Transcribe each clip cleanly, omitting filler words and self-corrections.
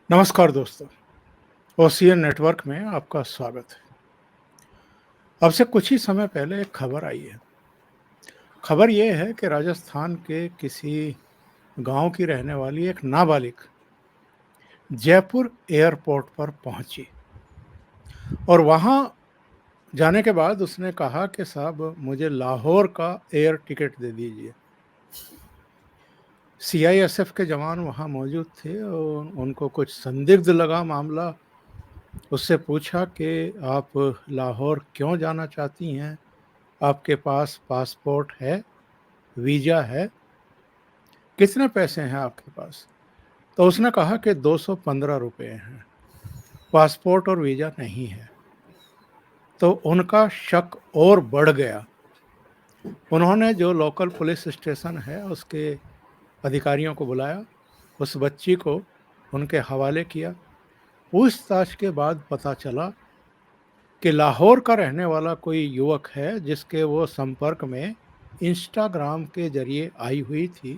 नमस्कार दोस्तों, ocean network में आपका स्वागत है। अब से कुछ ही समय पहले एक खबर आई है। खबर ये है कि राजस्थान के किसी गांव की रहने वाली एक नाबालिग जयपुर एयरपोर्ट पर पहुंची और वहां जाने के बाद उसने कहा कि साहब मुझे लाहौर का एयर टिकट दे दीजिए। सीआईएसएफ के जवान वहां मौजूद थे और उनको कुछ संदिग्ध लगा मामला। उससे पूछा कि आप लाहौर क्यों जाना चाहती हैं? आपके पास पासपोर्ट है, वीज़ा है, कितने पैसे हैं आपके पास? तो उसने कहा कि 215 रुपए हैं, पासपोर्ट और वीज़ा नहीं है। तो उनका शक और बढ़ गया। उन्होंने जो लोकल पुलिस स्टेशन है, उसके अधिकारियों को बुलाया, उस बच्ची को उनके हवाले किया। पूछताछ के बाद पता चला कि लाहौर का रहने वाला कोई युवक है, जिसके वो संपर्क में इंस्टाग्राम के ज़रिए आई हुई थी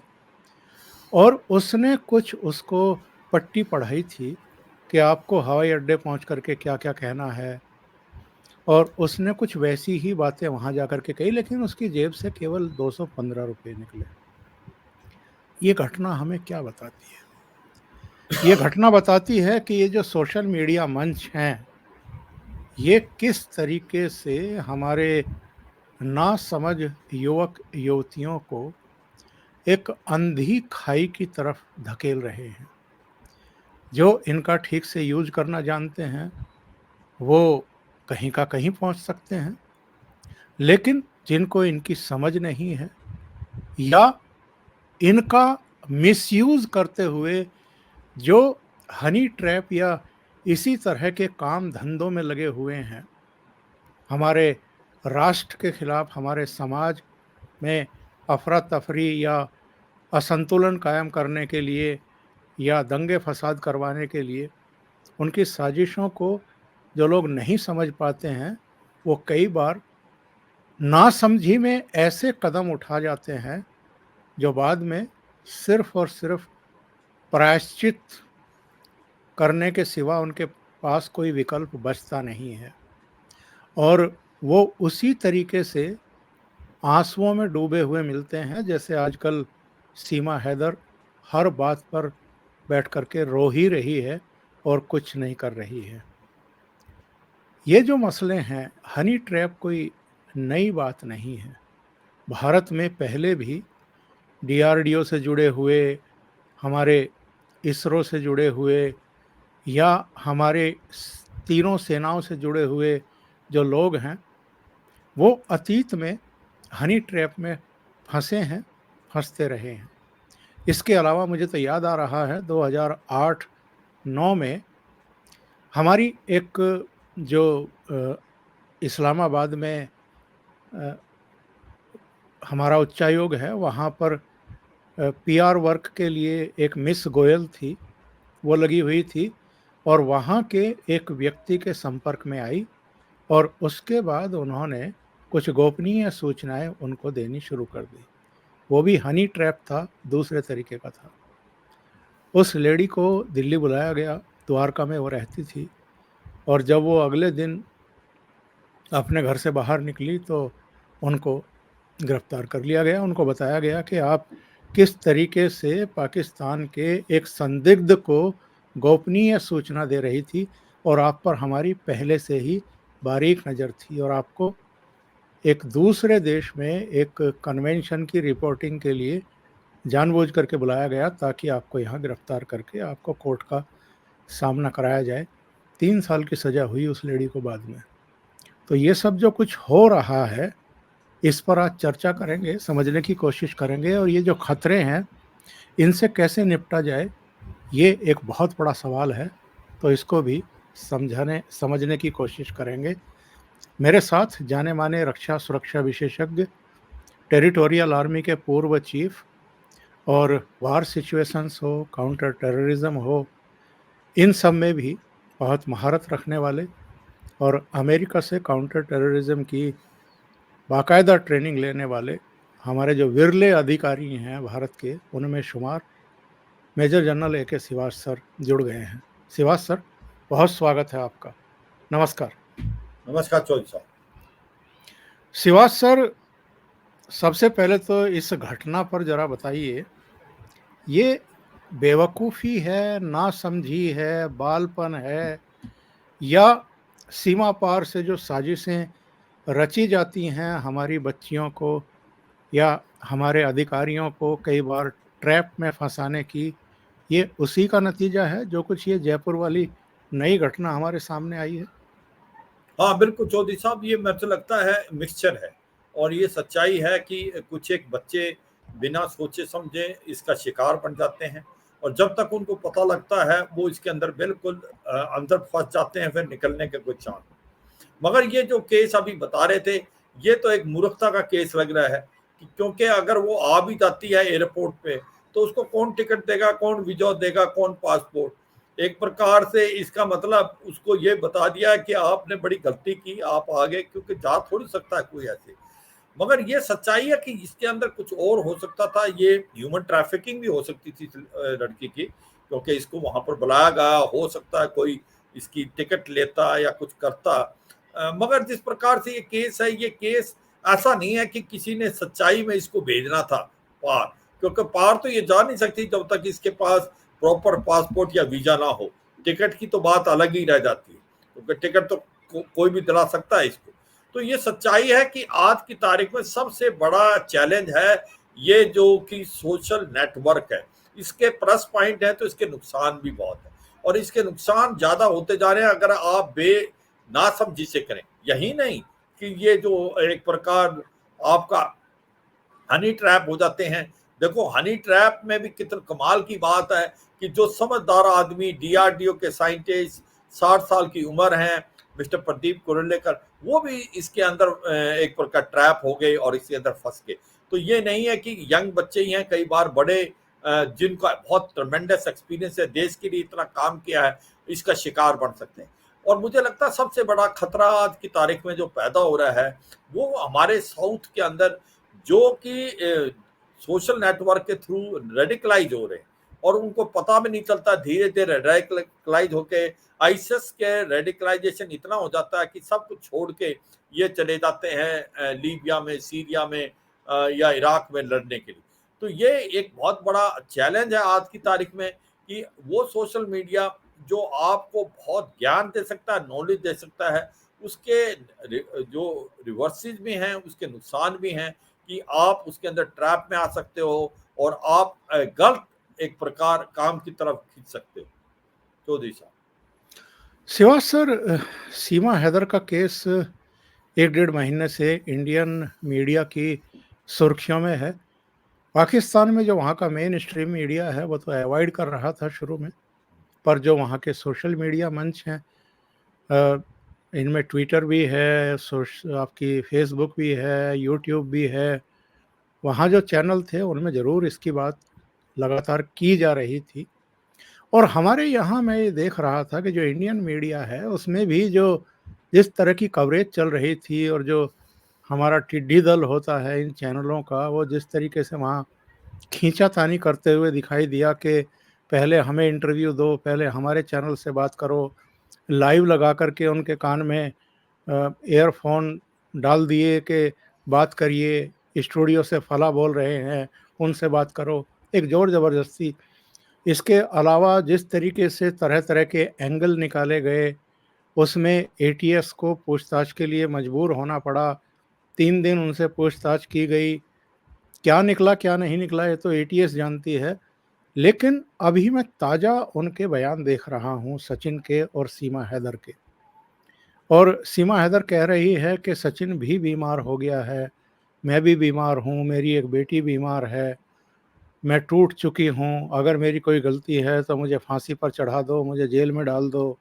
और उसने कुछ उसको पट्टी पढ़ाई थी कि आपको हवाई अड्डे पहुंच करके क्या-क्या कहना है, और उसने कुछ वैसी ही बातें वहां जाकर के कही, लेकिन उसकी जेब से केवल 215 रुपए निकले। ये घटना हमें क्या बताती है? ये घटना बताती है कि ये जो सोशल मीडिया मंच हैं, ये किस तरीके से हमारे नासमझ युवक-युवतियों को एक अंधी खाई की तरफ धकेल रहे हैं। जो इनका ठीक से यूज़ करना जानते हैं, वो कहीं का कहीं पहुँच सकते हैं, लेकिन जिनको इनकी समझ नहीं है या इनका मिसयूज़ करते हुए जो हनी ट्रैप या इसी तरह के काम धंधों में लगे हुए हैं, हमारे राष्ट्र के खिलाफ, हमारे समाज में अफरा-तफरी या असंतुलन कायम करने के लिए या दंगे-फ़साद करवाने के लिए उनकी साजिशों को जो लोग नहीं समझ पाते हैं, वो कई बार नासमझी में ऐसे कदम उठा जाते हैं, जो बाद में सिर्फ़ और सिर्फ़ प्रायश्चित करने के सिवा उनके पास कोई विकल्प बचता नहीं है। और वो उसी तरीके से आँसुओं में डूबे हुए मिलते हैं, जैसे आजकल सीमा हैदर हर बात पर बैठ कर के रो ही रही है और कुछ नहीं कर रही है। ये जो मसले हैं, हनी ट्रैप कोई नई बात नहीं है। भारत में पहले भी डीआरडीओ से जुड़े हुए, हमारे इसरो से जुड़े हुए या हमारे तीनों सेनाओं से जुड़े हुए जो लोग हैं, वो अतीत में हनी ट्रैप में फंसे हैं, फंसते रहे हैं। इसके अलावा मुझे तो याद आ रहा है 2008-9 में हमारी एक जो इस्लामाबाद में अ, हमारा उच्चायोग है, वहाँ पर पीआर वर्क के लिए एक मिस गोयल थी, वो लगी हुई थी और वहाँ के एक व्यक्ति के संपर्क में आई और उसके बाद उन्होंने कुछ गोपनीय सूचनाएँ उनको देनी शुरू कर दी। वो भी हनी ट्रैप था, दूसरे तरीके का था। उस लेडी को दिल्ली बुलाया गया, द्वारका में वो रहती थी, और जब वो अगले दिन अपने घर से बाहर निकली तो उनको गिरफ्तार कर लिया गया। उनको बताया गया कि आप किस तरीके से पाकिस्तान के एक संदिग्ध को गोपनीय सूचना दे रही थी और आप पर हमारी पहले से ही बारीक नज़र थी, और आपको एक दूसरे देश में एक कन्वेंशन की रिपोर्टिंग के लिए जानबूझ करके बुलाया गया ताकि आपको यहाँ गिरफ्तार करके आपको कोर्ट का सामना कराया जाए। 3 साल की सज़ा हुई उस लेडी को बाद में। तो ये सब जो कुछ हो रहा है, इस पर आज चर्चा करेंगे, समझने की कोशिश करेंगे, और ये जो खतरे हैं, इनसे कैसे निपटा जाए, ये एक बहुत बड़ा सवाल है। तो इसको भी समझने की कोशिश करेंगे। मेरे साथ जाने-माने रक्षा सुरक्षा विशेषज्ञ, टेरिटोरियल आर्मी के पूर्व चीफ, और वार सिचुएशंस हो, काउंटर टेररिज्म हो, इन सब में भी बहुत महारत रखने वाले और अमेरिका से काउंटर टेररिज्म की बाकायदा ट्रेनिंग लेने वाले हमारे जो विरले अधिकारी हैं भारत के, उनमें शुमार मेजर जनरल ए के सिवाच सर जुड़ गए हैं। शिवाज सर, बहुत स्वागत है आपका। नमस्कार। नमस्कार चौधरी साहब। शिवाज सर, सबसे पहले तो इस घटना पर ज़रा बताइए, ये बेवकूफ़ी है, नासमझी है, बालपन है या सीमा पार से जो साजिशें रची जाती हैं हमारी बच्चियों को या हमारे अधिकारियों को कई बार ट्रैप में फँसाने की, ये उसी का नतीजा है जो कुछ ये जयपुर वाली नई घटना हमारे सामने आई है? हाँ बिल्कुल चौधरी साहब, ये मुझे लगता है मिक्सचर है। और ये सच्चाई है कि कुछ एक बच्चे बिना सोचे समझे इसका शिकार बन जाते हैं, और जब तक उनको पता लगता है वो इसके अंदर बिल्कुल अंदर फंस जाते हैं, फिर निकलने के कोई चांस। मगर ये जो केस अभी बता रहे थे, ये तो एक मूर्खता का केस लग रहा है कि क्योंकि अगर वो आ भी जाती है एयरपोर्ट पे तो उसको कौन टिकट देगा, कौन वीजा देगा, कौन पासपोर्ट। एक प्रकार से इसका मतलब उसको ये बता दिया कि आपने बड़ी गलती की, आप आ गए, क्योंकि जा थोड़ी सकता है कोई ऐसे। मगर ये सच्चाई है कि इसके अंदर कुछ और हो सकता था। ये ह्यूमन ट्रैफिकिंग भी हो सकती थी लड़की की, क्योंकि इसको वहां पर बुलाया गया, हो सकता है कोई इसकी टिकट लेता या कुछ करता। मगर जिस प्रकार से ये केस है, ये केस ऐसा नहीं है कि किसी ने सच्चाई में इसको भेजना था पार, क्योंकि पार तो ये जा नहीं सकती जब तक इसके पास प्रॉपर पासपोर्ट या वीजा ना हो। टिकट की तो बात अलग ही रह जाती है, क्योंकि टिकट तो कोई भी दिला सकता है इसको। तो ये सच्चाई है कि आज की तारीख में सबसे बड़ा चैलेंज है ये जो कि सोशल नेटवर्क है। इसके प्लस पॉइंट है तो इसके नुकसान भी बहुत है, और इसके नुकसान ज्यादा होते जा रहे हैं अगर आप नासमझी से करें। यही नहीं कि ये जो एक प्रकार आपका हनी ट्रैप हो जाते हैं। देखो हनी ट्रैप में भी कितना कमाल की बात है कि जो समझदार आदमी, डीआरडीओ के साइंटिस्ट, 60 साल की उम्र है, मिस्टर प्रदीप कुरलेकर, वो भी इसके अंदर एक प्रकार ट्रैप हो गए और इसके अंदर फंस गए। तो ये नहीं है कि यंग बच्चे ही हैं, कई बार बड़े जिनका बहुत ट्रमेंडस एक्सपीरियंस है, देश के लिए इतना काम किया है, इसका शिकार बन सकते हैं। और मुझे लगता है सबसे बड़ा खतरा आज की तारीख में जो पैदा हो रहा है वो हमारे साउथ के अंदर, जो कि सोशल नेटवर्क के थ्रू रेडिकलाइज हो रहे हैं और उनको पता भी नहीं चलता। धीरे धीरे रेडिकलाइज होके आईएसएस के रेडिकलाइजेशन इतना हो जाता है कि सब कुछ छोड़ के ये चले जाते हैं लीबिया में, सीरिया में या इराक में लड़ने के लिए। तो ये एक बहुत बड़ा चैलेंज है आज की तारीख में कि वो सोशल मीडिया जो आपको बहुत ज्ञान दे सकता है, नॉलेज दे सकता है, उसके जो रिवर्सेस भी हैं, उसके नुकसान भी हैं कि आप उसके अंदर ट्रैप में आ सकते हो और आप गलत एक प्रकार काम की तरफ खींच सकते हो। चौधरी साहब। शिवाज सर, सीमा हैदर का केस 1 डेढ़ महीने से इंडियन मीडिया की सुर्खियों में है। पाकिस्तान में जो वहाँ का मेन स्ट्रीम मीडिया है वो तो अवॉइड कर रहा था शुरू में, पर जो वहाँ के सोशल मीडिया मंच हैं, इनमें ट्विटर भी है, आपकी फेसबुक भी है, यूट्यूब भी है, वहाँ जो चैनल थे उनमें ज़रूर इसकी बात लगातार की जा रही थी। और हमारे यहाँ मैं ये देख रहा था कि जो इंडियन मीडिया है उसमें भी जो जिस तरह की कवरेज चल रही थी और जो हमारा टिड्डी दल होता है इन चैनलों का, वो जिस तरीके से वहाँ खींचातानी करते हुए दिखाई दिया कि पहले हमें इंटरव्यू दो, पहले हमारे चैनल से बात करो, लाइव लगा कर के उनके कान में ईयरफ़ोन डाल दिए कि बात करिए, स्टूडियो से फला बोल रहे हैं, उनसे बात करो, एक ज़ोर ज़बरदस्ती। इसके अलावा जिस तरीके से तरह-तरह के एंगल निकाले गए, उसमें एटीएस को पूछताछ के लिए मजबूर होना पड़ा। 3 दिन उनसे पूछताछ की गई। क्या निकला, क्या नहीं निकला, ये तो एटीएस जानती है। लेकिन अभी मैं ताज़ा उनके बयान देख रहा हूँ, सचिन के और सीमा हैदर के। और सीमा हैदर कह रही है कि सचिन भी बीमार हो गया है, मैं भी बीमार हूँ, मेरी एक बेटी बीमार है, मैं टूट चुकी हूँ, अगर मेरी कोई गलती है तो मुझे फांसी पर चढ़ा दो, मुझे जेल में डाल दो,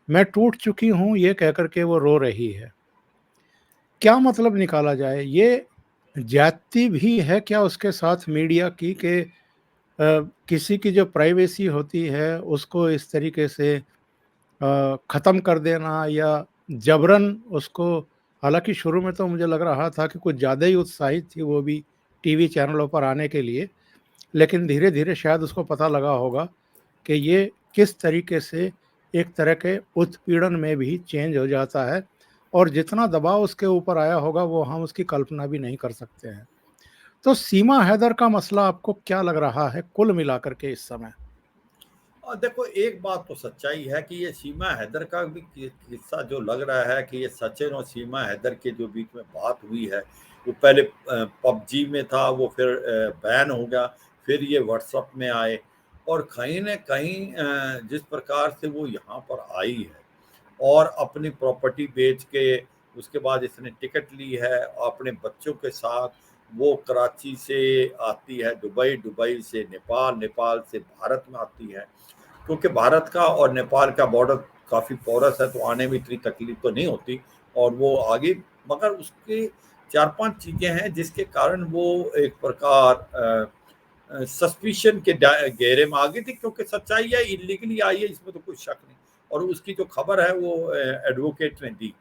मैं टूट चुकी हूँ, ये कह कर के वो रो रही है। क्या मतलब निकाला जाए? ये ज्यादती भी है क्या उसके साथ मीडिया की कि किसी की जो प्राइवेसी होती है उसको इस तरीके से ख़त्म कर देना या जबरन उसको। हालाँकि शुरू में तो मुझे लग रहा था कि कुछ ज़्यादा ही उत्साहित थी वो भी टीवी चैनलों पर आने के लिए, लेकिन धीरे-धीरे शायद उसको पता लगा होगा कि ये किस तरीके से एक तरह के उत्पीड़न में भी चेंज हो जाता है और जितना दबाव उसके ऊपर आया होगा वो हम उसकी कल्पना भी नहीं कर सकते हैं। तो सीमा हैदर का मसला आपको क्या लग रहा है कुल मिलाकर के इस समय? और देखो, एक बात तो सच्चाई है कि ये सीमा हैदर का भी किस्सा जो लग रहा है कि ये सचिन और सीमा हैदर के जो बीच में बात हुई है, वो पहले पबजी में था, वो फिर बैन हो गया, फिर ये व्हाट्सएप में आए, और कहीं न कहीं जिस प्रकार से वो यहाँ पर आई है और अपनी प्रॉपर्टी बेच के उसके बाद इसने टिकट ली है अपने बच्चों के साथ, वो कराची से आती है दुबई, दुबई से नेपाल, नेपाल से भारत में आती है, क्योंकि भारत का और नेपाल का बॉर्डर काफ़ी पोरस है, तो आने में इतनी तकलीफ तो नहीं होती, और वो आगे, मगर उसकी 4-5 चीज़ें हैं जिसके कारण वो एक प्रकार सस्पिशन के घेरे में आ गई थी, क्योंकि सच्चाई है इलीगली आई है, इसमें तो कोई शक नहीं, और उसकी जो खबर है वो एडवोकेट ने दी।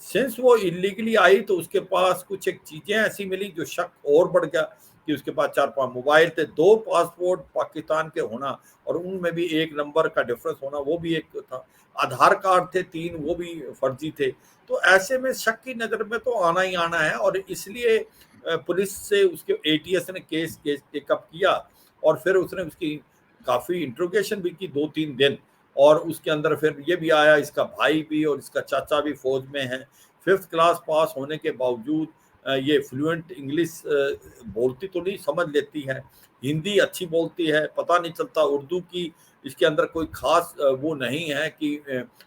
सिंस वो इलीगली आई तो उसके पास कुछ एक चीजें ऐसी मिली जो शक और बढ़ गया कि उसके पास 4-5 मोबाइल थे, 2 पासपोर्ट पाकिस्तान के होना और उनमें भी एक नंबर का डिफरेंस होना, वो भी एक था, आधार कार्ड थे 3, वो भी फर्जी थे। तो ऐसे में शक की नज़र में तो आना ही आना है, और इसलिए पुलिस से उसके एटीएस ने केस केस टेकअप किया, और फिर उसने उसकी काफ़ी इंट्रोगेशन भी की 2-3 दिन, और उसके अंदर फिर ये भी आया इसका भाई भी और इसका चाचा भी फौज में है। 5th क्लास पास होने के बावजूद ये फ्लुएंट इंग्लिश बोलती तो नहीं, समझ लेती है, हिंदी अच्छी बोलती है, पता नहीं चलता उर्दू की इसके अंदर कोई खास वो नहीं है कि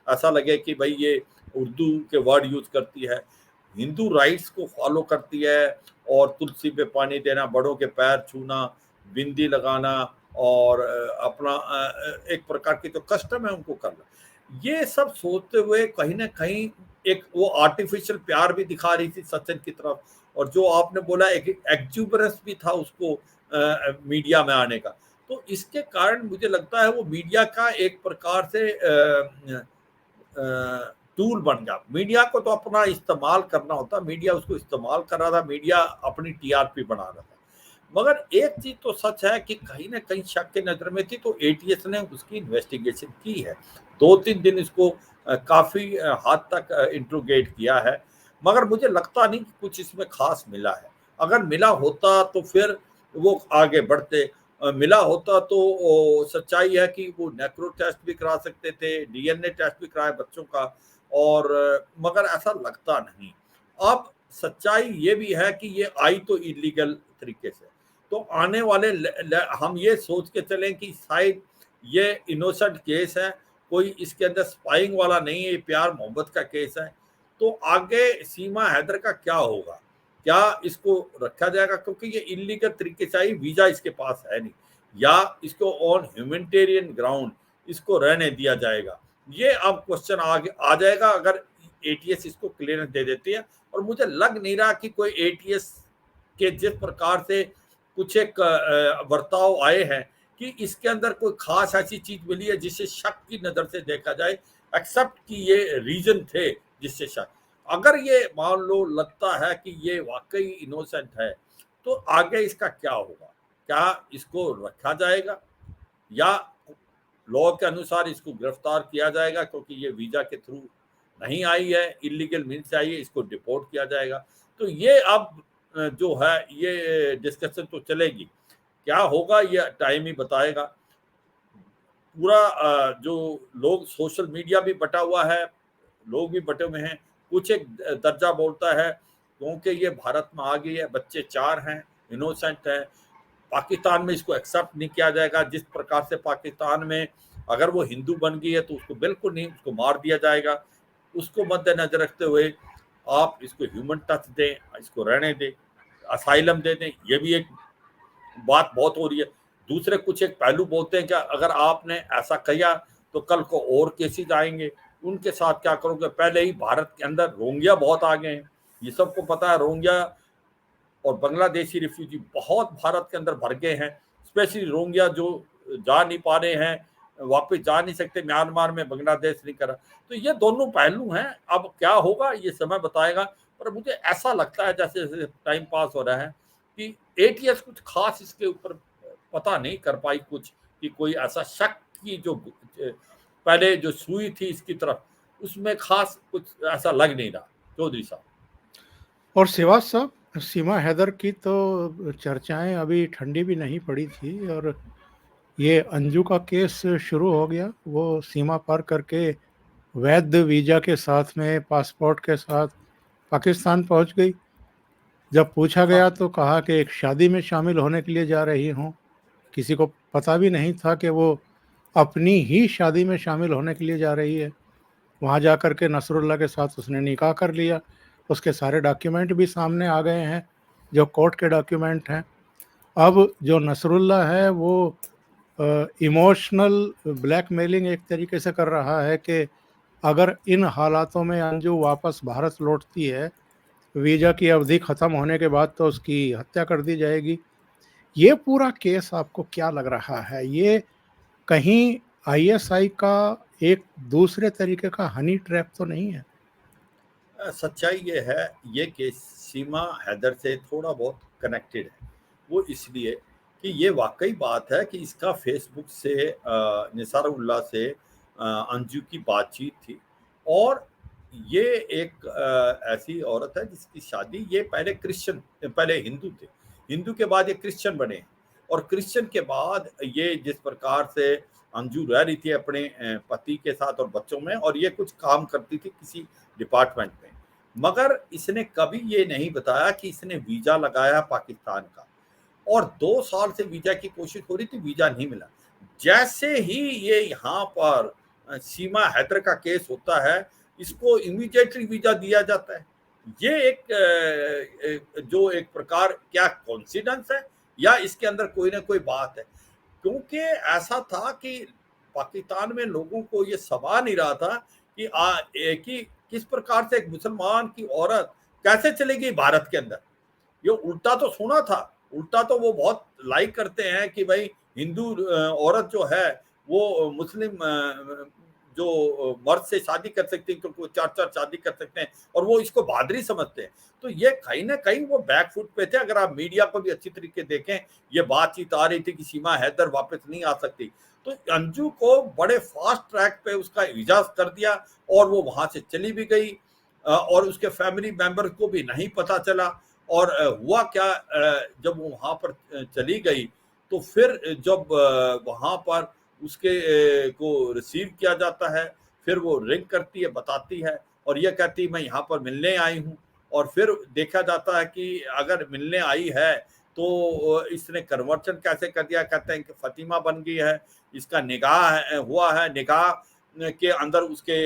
ऐसा लगे कि भाई ये उर्दू के वर्ड यूज करती है, हिंदू राइट्स को फॉलो करती है, और तुलसी पे पानी देना, बड़ों के पैर छूना, बिंदी लगाना, और अपना एक प्रकार की जो कस्टम है उनको करना, ये सब सोचते हुए कहीं ना कहीं एक वो आर्टिफिशियल प्यार भी दिखा रही थी सचिन की तरफ, और जो आपने बोला एक एक्जुबरेंस भी था उसको मीडिया में आने का, तो इसके कारण मुझे लगता है वो मीडिया का एक प्रकार से टूल बन गया। मीडिया को तो अपना इस्तेमाल करना होता, मीडिया उसको इस्तेमाल कर रहा था, मीडिया अपनी टीआरपी बना रहा था। मगर एक चीज तो सच है कि कहीं ना कहीं शक की नजर में थी, तो एटीएस ने उसकी इन्वेस्टिगेशन की है, 2-3 दिन इसको काफी हद तक इंट्रोगेट किया है, मगर मुझे लगता नहीं कि कुछ इसमें खास मिला है। अगर मिला होता तो फिर वो आगे बढ़ते, मिला होता तो सच्चाई है कि वो नेक्रो टेस्ट भी करा सकते थे, डीएनए टेस्ट भी कराए बच्चों का, और मगर ऐसा लगता नहीं। अब सच्चाई ये भी है कि ये आई तो इलीगल तरीके से, तो आने वाले हम ये सोच के चलें कि शायद ये इनोसेंट केस है, कोई इसके अंदर स्पाइंग वाला नहीं है, ये प्यार मोहब्बत का केस है, तो आगे सीमा हैदर का क्या होगा, क्या इसको रखा जाएगा, क्योंकि ये इलीगल तरीके से आई, वीजा इसके पास है नहीं, या इसको ऑन ह्यूमैनिटेरियन ग्राउंड इसको रहने दिया जाएगा, ये अब क्वेश्चन आगे आ जाएगा अगर एटीएस इसको क्लियरेंस दे देती है। और मुझे लग नहीं रहा कि कोई एटीएस के जिस प्रकार से कुछ एक बर्ताव आए हैं कि इसके अंदर कोई खास ऐसी चीज मिली है जिसे शक की नजर से देखा जाए, एक्सेप्ट कि ये रीजन थे जिससे शक, अगर ये मान लो लगता है कि ये वाकई इनोसेंट है, तो आगे इसका क्या होगा, क्या इसको रखा जाएगा या लॉ के अनुसार इसको गिरफ्तार किया जाएगा, क्योंकि ये वीजा के थ्रू नहीं आई है, इलीगल मीन से आई है, इसको डिपोर्ट किया जाएगा। तो ये अब जो है ये डिस्कशन तो चलेगी, क्या होगा ये टाइम ही बताएगा। पूरा जो लोग, सोशल मीडिया भी बटा हुआ है, लोग भी बटे हुए हैं, कुछ एक दर्जा बोलता है क्योंकि ये भारत में आ गई है, बच्चे 4 हैं, इनोसेंट हैं, पाकिस्तान में इसको एक्सेप्ट नहीं किया जाएगा, जिस प्रकार से पाकिस्तान में अगर वो हिंदू बन गई है तो उसको बिल्कुल नहीं, उसको मार दिया जाएगा, उसको मद्देनजर रखते हुए आप इसको ह्यूमन टच दें, इसको रहने दें, असाइलम दे दें, ये भी एक बात बहुत हो रही है। दूसरे कुछ एक पहलू बोलते हैं कि अगर आपने ऐसा किया तो कल को और केसेस आएंगे, उनके साथ क्या करोगे, पहले ही भारत के अंदर रोहिंग्या बहुत आ गए हैं, ये सबको पता है, रोहिंग्या और बांग्लादेशी रिफ्यूजी बहुत भारत के अंदर भर गए हैं, स्पेशली रोहिंग्या जो जा नहीं पा रहे हैं, वापस जा नहीं सकते म्यांमार में, बांग्लादेश नहीं करा, तो ये दोनों पहलू हैं। अब क्या होगा ये समय बताएगा, पर मुझे ऐसा लगता है जैसे जैसे टाइम पास हो रहा है कि एटीएस कुछ खास इसके ऊपर पता नहीं कर पाई कुछ, कि कोई ऐसा शक इसकी जो पहले जो सुई थी इसकी तरफ, उसमें खास कुछ ऐसा लग नहीं रहा चौधरी साहब। और श्रीवास साहब, सीमा हैदर की तो चर्चाएं अभी ठंडी भी नहीं पड़ी थी और ये अंजू का केस शुरू हो गया। वो सीमा पार करके वैध वीजा के साथ में, पासपोर्ट के साथ पाकिस्तान पहुंच गई। जब पूछा हाँ, गया तो कहा कि एक शादी में शामिल होने के लिए जा रही हूँ। किसी को पता भी नहीं था कि वो अपनी ही शादी में शामिल होने के लिए जा रही है। वहाँ जा कर के नसरुल्लाह के साथ उसने निकाह कर लिया। उसके सारे डॉक्यूमेंट भी सामने आ गए हैं, जो कोर्ट के डॉक्यूमेंट हैं। अब जो नसरुल्लाह है वो इमोशनल ब्लैकमेलिंग एक तरीके से कर रहा है कि अगर इन हालातों में अंजू वापस भारत लौटती है, वीज़ा की अवधि ख़त्म होने के बाद, तो उसकी हत्या कर दी जाएगी। ये पूरा केस आपको क्या लग रहा है? ये कहीं आईएसआई का एक दूसरे तरीके का हनी ट्रैप तो नहीं है? सच्चाई ये है, ये केस सीमा हैदर से थोड़ा बहुत कनेक्टेड है। वो इसलिए कि ये वाकई बात है कि इसका फेसबुक से निसारुल्लाह से अंजू की बातचीत थी। और ये एक ऐसी औरत है जिसकी शादी, ये पहले हिंदू थे, हिंदू के बाद ये क्रिश्चियन बने। और क्रिश्चियन के बाद ये जिस प्रकार से अंजू रह रही थी अपने पति के साथ और बच्चों में, और ये कुछ काम करती थी किसी डिपार्टमेंट में, मगर इसने कभी ये नहीं बताया कि इसने वीजा लगाया पाकिस्तान का। और 2 साल से वीजा की कोशिश हो रही थी, वीजा नहीं मिला। जैसे ही ये यहाँ पर सीमा हैदर का केस होता है, इसको इमीडिएटली वीजा दिया जाता है। ये एक जो एक प्रकार क्या कोइंसिडेंस है या इसके अंदर कोई ना कोई बात है। क्योंकि ऐसा था कि पाकिस्तान में लोगों को ये समा नहीं रहा था कि कि किस प्रकार से एक मुसलमान की औरत कैसे चलेगी भारत के अंदर। ये उल्टा तो सुना था, उल्टा तो वो बहुत लाइक करते हैं कि भाई हिंदू औरत जो है वो मुस्लिम जो मर्द से शादी कर सकती है, क्योंकि वो 4-4 शादी कर सकते हैं, और वो इसको बहादुरी समझते हैं। तो ये कहीं ना कहीं वो बैकफुट पे थे। अगर आप मीडिया को भी अच्छी तरीके देखें, ये बातचीत आ रही थी कि सीमा हैदर वापस नहीं आ सकती, तो अंजू को बड़े फास्ट ट्रैक पे उसका इजाज कर दिया और वो वहां से चली भी गई। और उसके फैमिली मेंबर को भी नहीं पता चला। और हुआ क्या, जब वो वहां पर चली गई, तो फिर जब वहां पर उसके को रिसीव किया जाता है, फिर वो रिंग करती है, बताती है, और ये कहती है मैं यहाँ पर मिलने आई हूँ। और फिर देखा जाता है कि अगर मिलने आई है तो इसने कन्वर्जन कैसे कर दिया। कहते हैं कि फतिमा बन गई है, इसका निकाह हुआ है, निकाह के अंदर उसके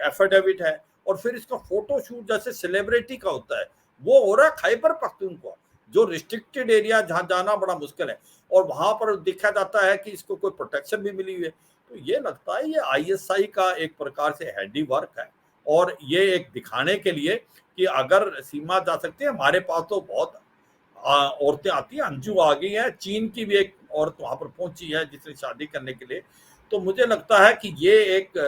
एफिडेविट है, और फिर इसका फोटो शूट जैसे सेलिब्रिटी का होता है वो हो रहा है खैबर पख्तूनख्वा, जो रिस्ट्रिक्टेड एरिया जहाँ जाना बड़ा मुश्किल है, और वहां पर देखा जाता है कि इसको कोई प्रोटेक्शन भी मिली हुई है। तो ये लगता है ये आईएसआई का एक प्रकार से हैंडी वर्क है, और ये एक दिखाने के लिए कि अगर सीमा जा सकती है, हमारे पास तो बहुत औरतें आती हैं। अंजू आ गई है, चीन की भी एक औरत वहां पर पहुंची है जिसने शादी करने के लिए। तो मुझे लगता है कि ये एक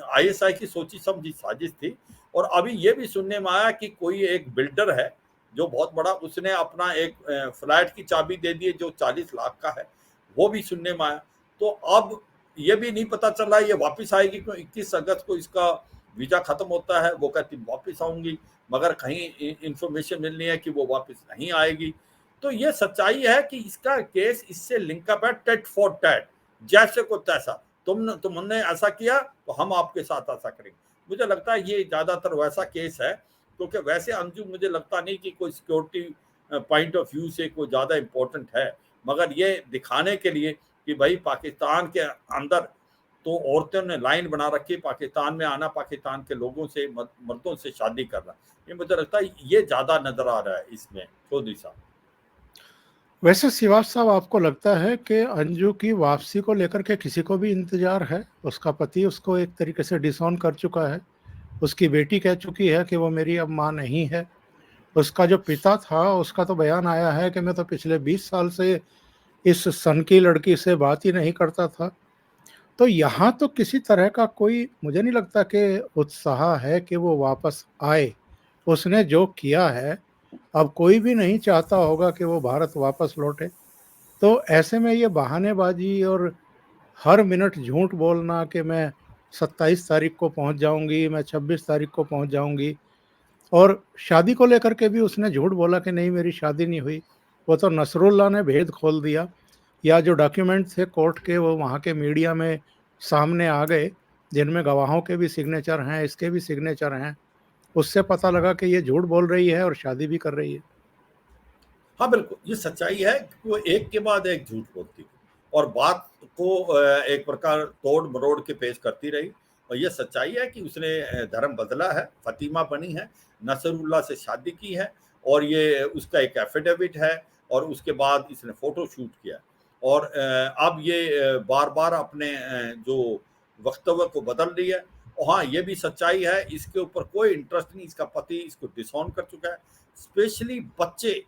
आईएसआई की सोची समझी साजिश थी। और अभी ये भी सुनने में आया कि कोई एक बिल्डर है जो बहुत बड़ा, उसने अपना एक फ्लैट की चाबी दे दी जो 40 लाख का है, वो भी सुनने में आया। तो अब ये भी नहीं पता चला ये वापस आएगी क्यों। 21 अगस्त को इसका वीजा खत्म होता है, वो कहती वापस आऊंगी, मगर कहीं इंफॉर्मेशन मिलनी है कि वो वापस नहीं आएगी। तो ये सच्चाई है कि इसका केस इससे लिंकअप है, टेट फॉर टैट, जैसे को तैसा। तुमने ऐसा किया तो हम आपके साथ ऐसा करेंगे। मुझे लगता है ये ज्यादातर वैसा केस है, क्योंकि वैसे अंजू मुझे लगता नहीं कि कोई सिक्योरिटी पॉइंट ऑफ व्यू से कोई ज्यादा इंपॉर्टेंट है, मगर ये दिखाने के लिए कि भाई पाकिस्तान के अंदर तो औरतों ने लाइन बना रखी, पाकिस्तान में आना, पाकिस्तान के लोगों से मर्दों से शादी करना। ये मुझे लगता है ये ज्यादा नजर आ रहा है इसमें चौधरी साहब। वैसे श्रीवास साहब, आपको लगता है कि अंजू की वापसी को लेकर के किसी को भी इंतजार है? उसका पति उसको एक तरीके से डिसऑन कर चुका है। उसकी बेटी कह चुकी है कि वो मेरी अब माँ नहीं है। उसका जो पिता था, उसका तो बयान आया है कि मैं तो पिछले 20 साल से इस सन की लड़की से बात ही नहीं करता था। तो यहाँ तो किसी तरह का कोई, मुझे नहीं लगता कि उत्साह है कि वो वापस आए। उसने जो किया है, अब कोई भी नहीं चाहता होगा कि वो भारत वापस लौटे। तो ऐसे में ये बहानेबाजी और हर मिनट झूठ बोलना कि मैं 27 तारीख को पहुंच जाऊंगी, मैं 26 तारीख को पहुंच जाऊंगी। और शादी को लेकर के भी उसने झूठ बोला कि नहीं मेरी शादी नहीं हुई। वो तो नसरुल्ला ने भेद खोल दिया, या जो डॉक्यूमेंट थे कोर्ट के वो वहाँ के मीडिया में सामने आ गए, जिनमें गवाहों के भी सिग्नेचर हैं, इसके भी सिग्नेचर हैं। उससे पता लगा कि ये झूठ बोल रही है और शादी भी कर रही है। हाँ, बिल्कुल, ये सच्चाई है कि वो एक के बाद एक झूठ बोलती गई और बात को एक प्रकार तोड़-मरोड़ के पेश करती रही और ये सच्चाई है कि उसने धर्म बदला है, फ़ातिमा बनी है, नसरुल्लाह से शादी की है और ये उसका एक एफ़िडेविट है और उसके बाद इसने फ़ोटो शूट किया और अब ये बार-बार अपने जो वक्तव्य को बदल रही है और हाँ, ये भी सच्चाई है, इसके ऊपर कोई इंटरेस्ट नहीं, इसका पति इसको डिसऑन कर चुका है, स्पेशली बच्चे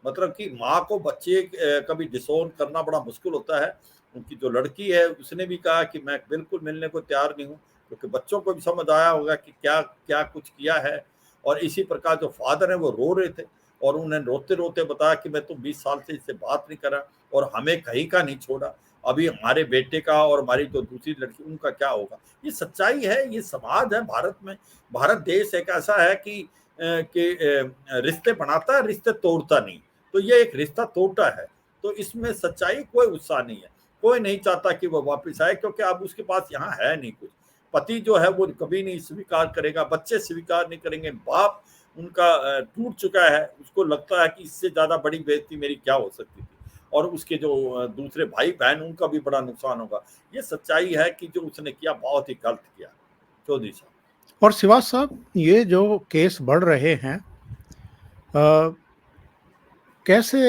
मतलब कि माँ को बच्चे कभी डिसोन करना बड़ा मुश्किल होता है। उनकी जो लड़की है उसने भी कहा कि मैं बिल्कुल मिलने को तैयार नहीं हूँ, क्योंकि बच्चों को भी समझ आया होगा कि क्या क्या कुछ किया है। और इसी प्रकार जो फादर है वो रो रहे थे और उन्हें रोते-रोते बताया कि मैं तो 20 साल से इससे बात नहीं कर रहा और हमें कहीं का नहीं छोड़ा। अभी हमारे बेटे का और हमारी जो दूसरी लड़की उनका क्या होगा? ये सच्चाई है, ये समाज है भारत में। भारत देश एक ऐसा है कि रिश्ते बनाता है, रिश्ते तोड़ता नहीं। तो ये एक रिश्ता टूटा है, तो इसमें सच्चाई कोई उत्साह नहीं है। कोई नहीं चाहता कि वो वापस आए क्योंकि अब उसके पास यहाँ है नहीं कुछ। पति जो है वो कभी नहीं स्वीकार करेगा, बच्चे स्वीकार नहीं करेंगे, बाप उनका टूट चुका है, उसको लगता है कि इससे ज़्यादा बड़ी बेइज़्ज़ती मेरी क्या हो सकती थी और उसके जो दूसरे भाई-बहन उनका भी बड़ा नुकसान होगा। ये सच्चाई है कि जो उसने किया बहुत ही गलत किया, चौधरी साहब। और शिवाज साहब, ये जो केस बढ़ रहे हैं, अ, कैसे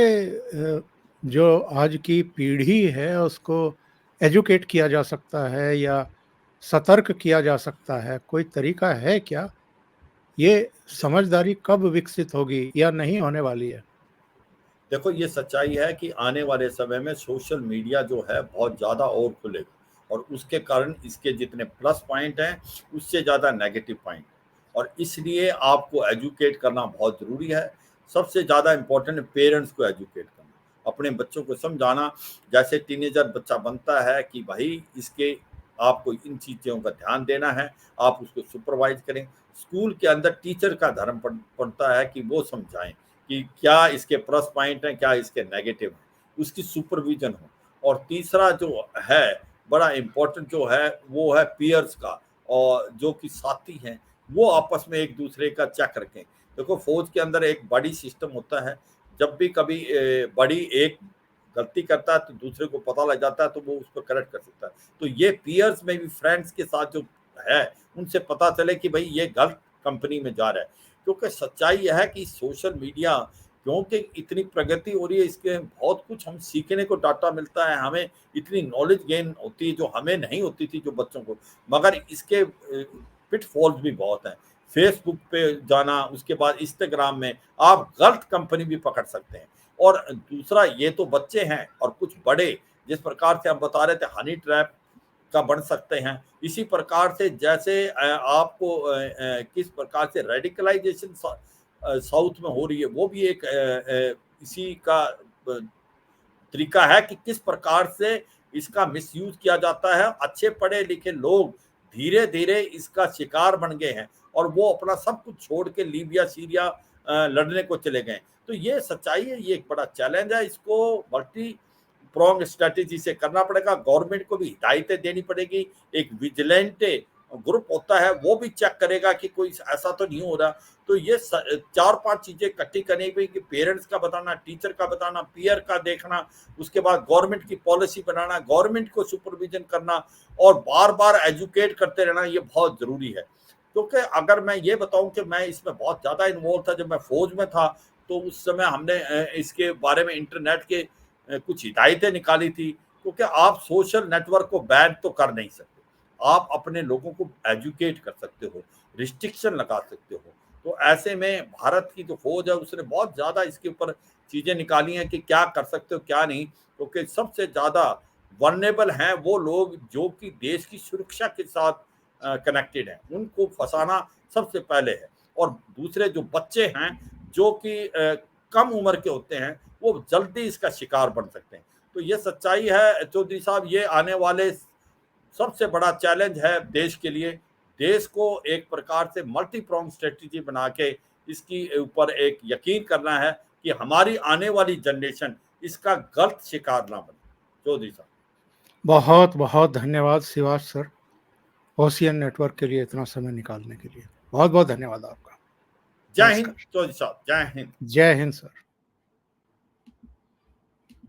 जो आज की पीढ़ी है उसको एजुकेट किया जा सकता है या सतर्क किया जा सकता है? कोई तरीका है क्या? ये समझदारी कब विकसित होगी या नहीं होने वाली है? देखो ये सच्चाई है कि आने वाले समय में सोशल मीडिया जो है बहुत ज़्यादा और खुलेगा और उसके कारण इसके जितने प्लस पॉइंट हैं उससे ज़्यादा नेगेटिव पॉइंट और इसलिए आपको एजुकेट करना बहुत ज़रूरी है। सबसे ज़्यादा इम्पोर्टेंट पेरेंट्स को एजुकेट करना, अपने बच्चों को समझाना। जैसे टीनेजर बच्चा बनता है कि भाई इसके आपको इन चीज़ों का ध्यान देना है, आप उसको सुपरवाइज करें। स्कूल के अंदर टीचर का धर्म पड़ता है कि वो समझाएं कि क्या इसके प्लस पॉइंट हैं, क्या इसके नेगेटिव हैं, उसकी सुपरविज़न हो। और तीसरा जो है, बड़ा इम्पोर्टेंट जो है, वो है पीयर्स का और जो कि साथी हैं, वो आपस में एक-दूसरे का चेक रखें। देखो फ़ौज के अंदर एक बडी सिस्टम होता है, जब भी कभी बडी एक गलती करता है, तो दूसरे को पता लग जाता है, तो वो उसको करेक्ट कर सकता है। तो ये पीयर्स में भी फ्रेंड्स के साथ जो है, उनसे पता चले कि भई ये गलत कंपनी में जा रहा है। क्योंकि सच्चाई यह है कि सोशल मीडिया क्योंकि इतनी प्रगति हो रही है, इसके बहुत कुछ हम सीखने को डाटा मिलता है, हमें इतनी नॉलेज गेन होती है जो हमें नहीं होती थी जो बच्चों को। मगर इसके पिटफॉल्स भी बहुत हैं। फेसबुक पे जाना, उसके बाद इंस्टाग्राम में आप गलत कंपनी भी पकड़ सकते हैं। और दूसरा ये तो बच्चे हैं और कुछ बड़े जिस प्रकार से हम बता रहे थे हनी ट्रैप का बन सकते हैं। इसी प्रकार से जैसे आपको किस प्रकार से रेडिकलाइजेशन साउथ में हो रही है, वो भी एक इसी का तरीका है कि किस प्रकार से इसका मिसयूज किया जाता है। अच्छे पढ़े लिखे लोग धीरे धीरे इसका शिकार बन गए हैं और वो अपना सब कुछ छोड़ के लीबिया सीरिया लड़ने को चले गए। तो ये सच्चाई है, ये एक बड़ा चैलेंज है, इसको मल्टी प्रोंग स्ट्रेटेजी से करना पड़ेगा। गवर्नमेंट को भी हिदायतें देनी पड़ेगी। एक विजिलेंटे ग्रुप होता है, वो भी चेक करेगा कि कोई ऐसा तो नहीं हो रहा। तो ये 4-5 चीज़ें इकट्ठी करनी पड़ेगी। पेरेंट्स का बताना, टीचर का बताना, पीयर का देखना, उसके बाद गवर्नमेंट की पॉलिसी बनाना, गवर्नमेंट को सुपरविजन करना और बार-बार एजुकेट करते रहना, ये बहुत ज़रूरी है। क्योंकि अगर मैं ये बताऊँ कि मैं इसमें बहुत ज़्यादा इन्वॉल्व था, जब मैं फ़ौज में था, तो उस समय हमने इसके बारे में इंटरनेट के कुछ हिदायतें निकाली थी। क्योंकि आप सोशल नेटवर्क को बैन तो कर नहीं सकते। आप अपने लोगों को एजुकेट कर सकते हो, रिस्ट्रिक्शन लगा सकते हो। तो ऐसे में भारत की जो फ़ौज है उसने बहुत ज़्यादा इसके ऊपर चीज़ें निकाली हैं कि क्या कर सकते हो, क्या नहीं। क्योंकि सबसे ज़्यादा वल्नरेबल हैं वो लोग जो कि देश की सुरक्षा के साथ कनेक्टेड हैं, उनको फँसाना सबसे पहले है। और दूसरे जो बच्चे हैं जो कि कम उम्र के होते हैं, वो जल्दी इसका शिकार बन सकते हैं। तो ये सच्चाई है चौधरी साहब, ये आने वाले सबसे बड़ा चैलेंज है देश के लिए। देश को एक प्रकार से मल्टी प्रोंग स्ट्रेटजी बना के इसकी ऊपर एक यकीन करना है कि हमारी आने वाली जनरेशन इसका गलत शिकार ना बने। चौधरी साहब, बहुत बहुत धन्यवाद शिवाज सर, ओशियन नेटवर्क के लिए इतना समय निकालने के लिए बहुत बहुत धन्यवाद आपका। जय हिंद नमस्कार। चौधरी साहब, जय हिंद। जय हिंद सर।